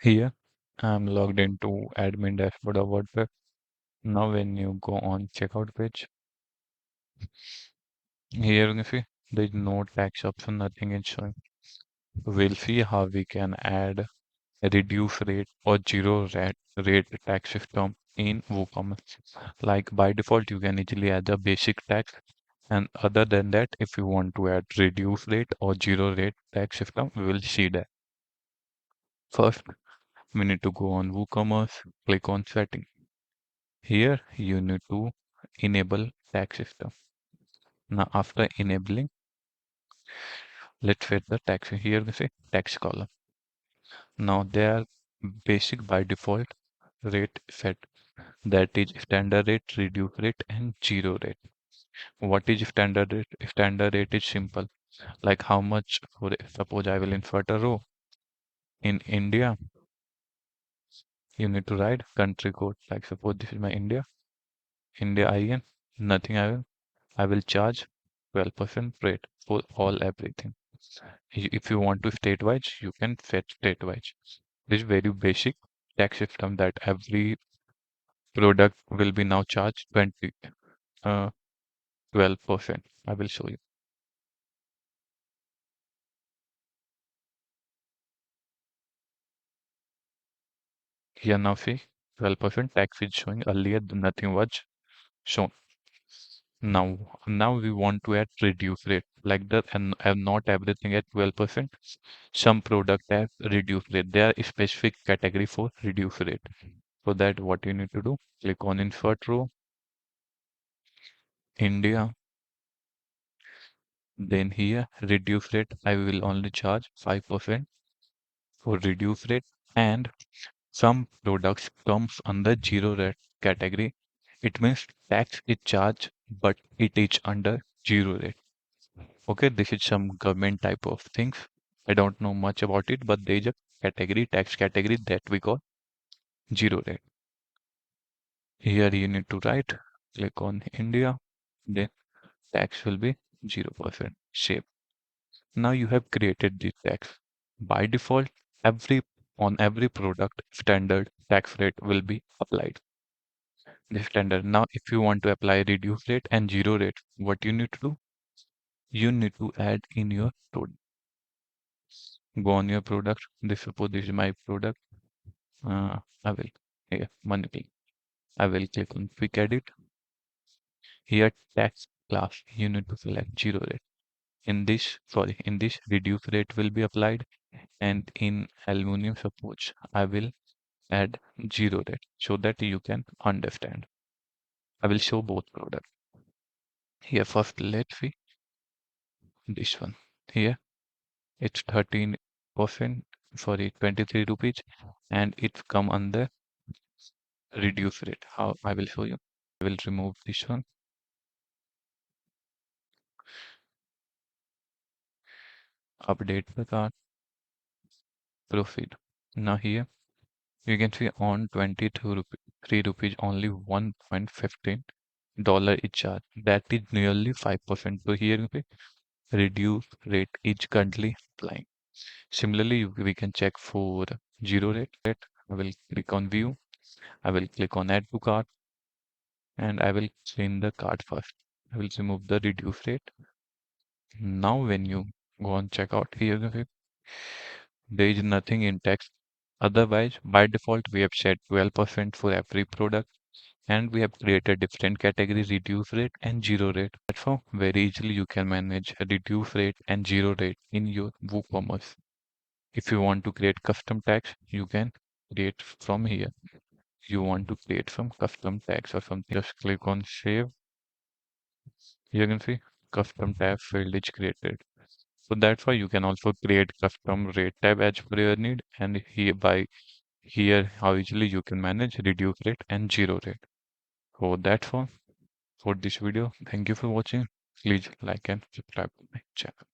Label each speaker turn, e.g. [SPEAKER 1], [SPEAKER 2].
[SPEAKER 1] Here, I'm logged into admin dashboard of WordPress. Now, when you go on checkout page, here you can see there is no tax option, nothing is showing. We'll see how we can add a reduce rate or zero rate tax system in WooCommerce. Like by default, you can easily add the basic tax. And other than that, if you want to add reduce rate or zero rate tax system, we will see that. First, we need to go on WooCommerce, click on setting. Here you need to enable tax system. Now after enabling, let's set the tax. Here we say tax column. Now they are basic by default rate set. That is standard rate, reduced rate, and zero rate. What is standard rate? Standard rate is simple. Like how much, for suppose I will insert a row. In India, you need to write country code. Like suppose this is my India IN, nothing I will charge 12% rate for all everything. If you want to state-wise, you can set state-wise. This is very basic tax system that every product will be now charged 12%. I will show you. Here now see 12% tax is showing. Earlier nothing was shown. Now we want to add reduce rate like that, and not everything at 12%. Some product have reduced rate. There are specific category for reduce rate. For that, what you need to do, click on insert row, India, then here reduce rate. I will only charge 5% for reduce rate, and some products comes under zero rate category. It means tax is charged, but it is under zero rate. Okay, this is some government type of things. I don't know much about it, but there is a category, tax category that we call zero rate. Here you need to write, click on India, then tax will be 0%. Save. Now you have created the tax. By default, on every product, standard tax rate will be applied. The standard. Now, if you want to apply reduced rate and zero rate, what you need to do? You need to add in your product. Go on your product. Suppose this is my product. I will here money. I will click on quick edit. Here tax class. You need to select zero rate. In this reduced rate will be applied, and in aluminum suppose I will add zero rate so that you can understand. I will show both products. Here first let's see this one. Here it's 13%, sorry, 23 rupees, and it's come under reduced rate. How I will show you. I will remove this one. Update the cart. Proceed. Now here you can see on 23 rupees only $1.15 is charged. That is nearly 5%. So here you see reduced rate is currently applying. Similarly, we can check for zero rate. I will click on view. I will click on add to cart, and I will change the cart first. I will remove the reduce rate. Now when you go on checkout, here you see there is nothing in text. Otherwise, by default, we have set 12% for every product, and we have created different categories, reduce rate and zero rate. Platform very easily you can manage a reduce rate and zero rate in your WooCommerce. If you want to create custom tags, you can create from here. You want to create some custom tags or something, just click on save. You can see custom tab field is created. So that's why you can also create custom rate tab as per your need, and here how easily you can manage reduce rate and zero rate. So that's all for this video. Thank you for watching. Please like and subscribe to my channel.